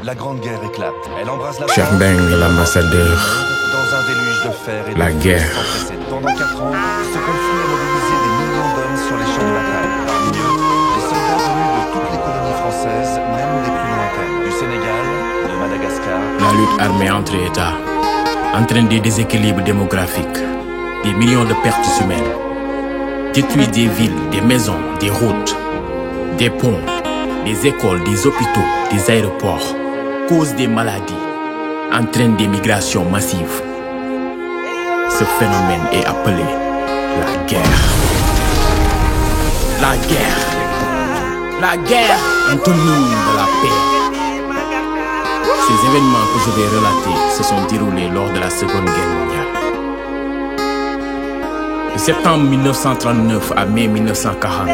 La Grande Guerre éclate. Elle embrase la Cheikh Mbengue, l'ambassadeur. Dans un déluge de fer et de la guerre. Pendant 4 ans, ce conflit a mobilisé des millions d'hommes sur les champs de bataille. Parmi eux, des soldats venus de toutes les colonies françaises, même des plus lointaines. Du Sénégal, de Madagascar. La lutte armée entre États entraîne des déséquilibres démographiques, des millions de pertes humaines, détruit des villes, des maisons, des routes, des ponts, des écoles, des hôpitaux, des aéroports, cause des maladies, entraîne des migrations massives. Ce phénomène est appelé la guerre. La guerre. La guerre, antonyme de la paix. Ces événements que je vais relater se sont déroulés lors de la Seconde Guerre mondiale. De septembre 1939 à mai 1940,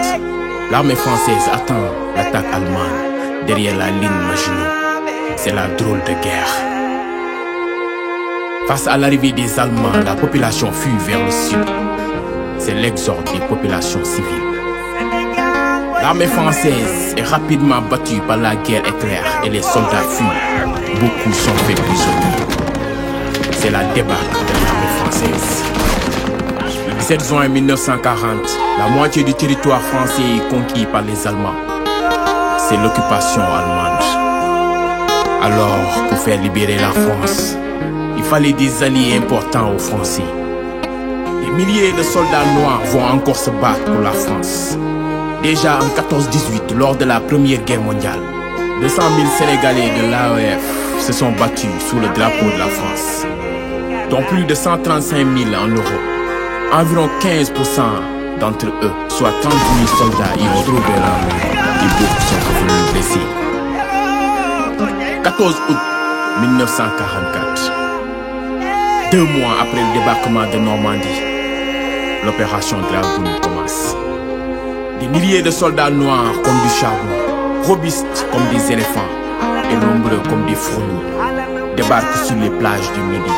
l'armée française attend l'attaque allemande derrière la ligne Maginot. C'est la drôle de guerre. Face à l'arrivée des Allemands, la population fuit vers le sud. C'est l'exode des populations civiles. L'armée française est rapidement battue par la guerre éclair et les soldats fuient. Beaucoup sont faits prisonniers. C'est la débâcle de l'armée française. Le 17 juin 1940, la moitié du territoire français est conquis par les Allemands. C'est l'occupation allemande. Alors, pour faire libérer la France, il fallait des alliés importants aux Français. Des milliers de soldats noirs vont encore se battre pour la France. Déjà en 14-18, lors de la Première Guerre mondiale, 200 000 Sénégalais de l'AEF se sont battus sous le drapeau de la France, dont plus de 135 000 en Europe. Environ 15% d'entre eux, soit 30 000 soldats, y ont trouvé leur mort et beaucoup sont revenus blessés. 14 août 1944. 2 mois après le débarquement de Normandie, l'opération Dragoon commence. Des milliers de soldats noirs comme du charbon, robustes comme des éléphants et nombreux comme des fourmis débarquent sur les plages du Midi,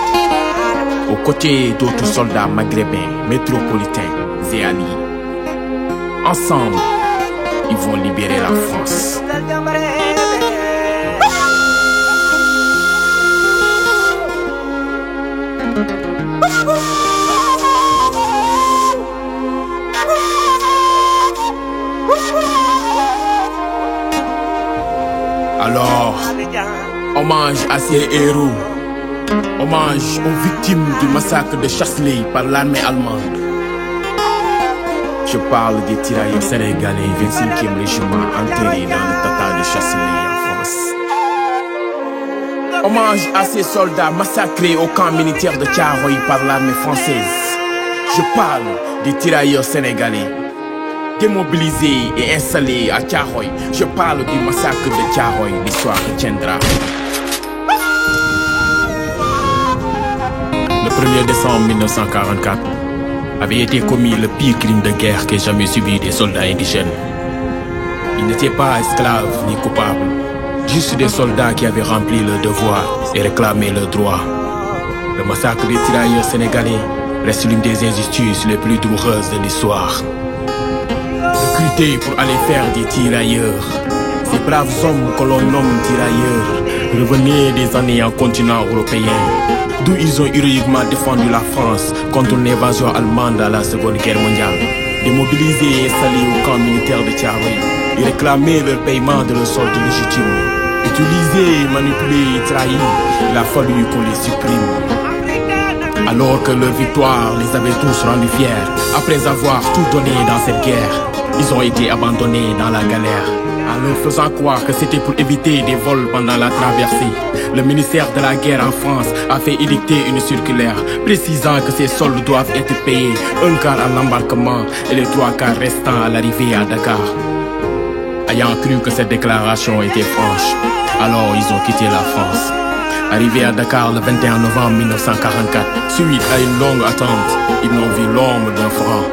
aux côtés d'autres soldats maghrébins, métropolitains et alliés. Ensemble, ils vont libérer la France. Alors, hommage à ces héros, hommage aux victimes du massacre de Chasselet par l'armée allemande. Je parle des tirailleurs sénégalais 25e régiment enterrés dans le tata de Chasselet en France. Hommage à ces soldats massacrés au camp militaire de Thiaroye par l'armée française. Je parle des tirailleurs sénégalais démobilisés et installés à Thiaroye. Je parle du massacre de Thiaroye, l'histoire retiendra. Le 1er décembre 1944 avait été commis le pire crime de guerre qu'ait jamais subi des soldats indigènes. Ils n'étaient pas esclaves ni coupables, juste des soldats qui avaient rempli leur devoir et réclamé leurs droits. Le massacre des tirailleurs sénégalais reste l'une des injustices les plus douloureuses de l'histoire. Recrutés pour aller faire des tirailleurs, ces braves hommes que l'on nomme tirailleurs revenaient des années en continent européen, d'où ils ont héroïquement défendu la France contre l'invasion allemande à la Seconde Guerre mondiale. Démobilisés et installés au camp militaire de Thiaroye, ils réclamaient leur paiement de leur solde légitime. Utilisés, manipulés et trahis, il a fallu qu'on les supprime. Alors que leur victoire les avait tous rendus fiers, après avoir tout donné dans cette guerre, ils ont été abandonnés dans la galère. En leur faisant croire que c'était pour éviter des vols pendant la traversée, le ministère de la guerre en France a fait édicter une circulaire précisant que ces soldes doivent être payés, un quart à l'embarquement et les 3 quarts restants à l'arrivée à Dakar. Ayant cru que cette déclaration était franche, alors ils ont quitté la France. Arrivés à Dakar le 21 novembre 1944, suite à une longue attente, ils n'ont vu l'ombre d'un franc.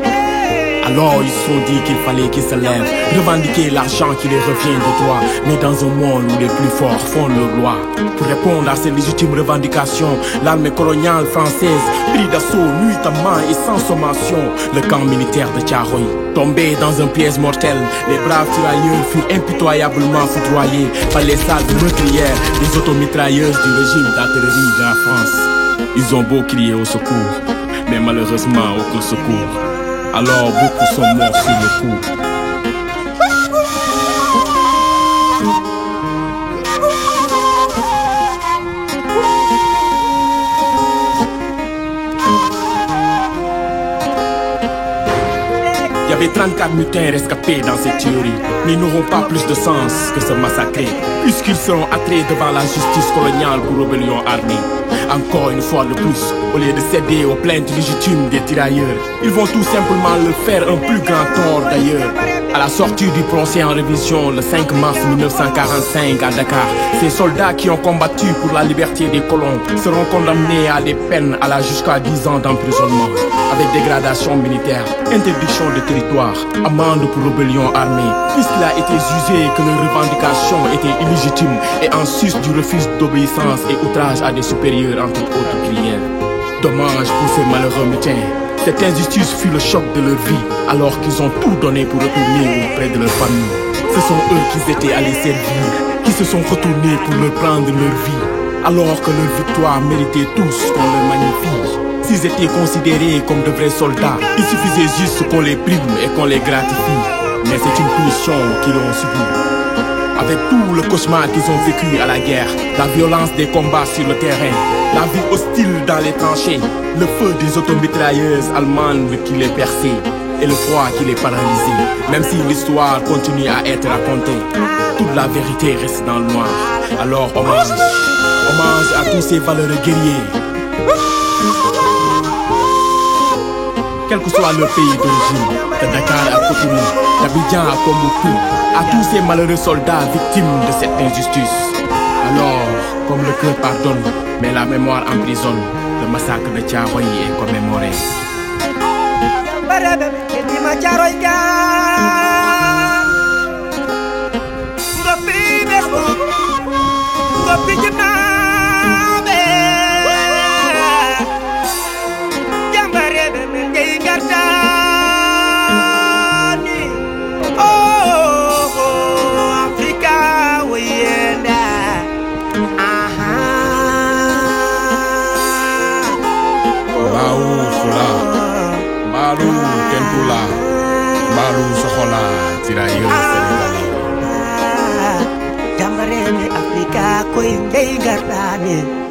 Alors ils se sont dit qu'il fallait qu'ils se lèvent, revendiquer l'argent qui les revient de droit. Mais dans un monde où les plus forts font leur loi, pour répondre à ces légitimes revendications, l'armée coloniale française prit d'assaut nuitamment et sans sommation le camp militaire de Thiaroye. Tombés dans un piège mortel, les braves tirailleurs furent impitoyablement foudroyés par les salves meurtrières des automitrailleuses du régime d'artillerie de la France. Ils ont beau crier au secours, mais malheureusement aucun secours. Alors beaucoup sont morts sur le coup. Il y avait 34 mutins rescapés dans cette théorie, mais ils n'auront pas plus de sens que se massacrer, puisqu'ils seront attraits devant la justice coloniale pour rébellion armée. Encore une fois de plus, au lieu de céder aux plaintes légitimes des tirailleurs, ils vont tout simplement leur faire un plus grand tort d'ailleurs. À la sortie du procès en révision le 5 mars 1945 à Dakar, ces soldats qui ont combattu pour la liberté des colons seront condamnés à des peines allant jusqu'à 10 ans d'emprisonnement, avec dégradation militaire, interdiction de territoire, amende pour rébellion armée, puisqu'il a été jugé que leurs revendications étaient illégitimes et en sus du refus d'obéissance et outrage à des supérieurs entre autres griefs. Dommage pour ces malheureux mutins. Cette injustice fut le choc de leur vie, alors qu'ils ont tout donné pour retourner auprès de leur famille. Ce sont eux qui étaient allés servir, qui se sont retournés pour leur prendre leur vie, alors que leur victoire méritait tous qu'on leur magnifie. S'ils étaient considérés comme de vrais soldats, il suffisait juste qu'on les prime et qu'on les gratifie. Mais c'est une punition qu'ils ont subie. Avec tout le cauchemar qu'ils ont vécu à la guerre, la violence des combats sur le terrain, la vie hostile dans les tranchées, le feu des automitrailleuses allemandes qui les perçaient et le froid qui les paralysait. Même si l'histoire continue à être racontée, toute la vérité reste dans le noir. Alors hommage à tous ces valeureux guerriers. Quel que soit leur pays d'origine, de Dakar à Cotonou, d'Abidjan à Tombouctou, à tous ces malheureux soldats victimes de cette injustice. Alors, comme le cœur pardonne, mais la mémoire emprisonne, le massacre de Thiaroye est commémoré. Balu Sokola, tirailleurs sénégalais. Jambaré Africa, Koy Ndey Gardane.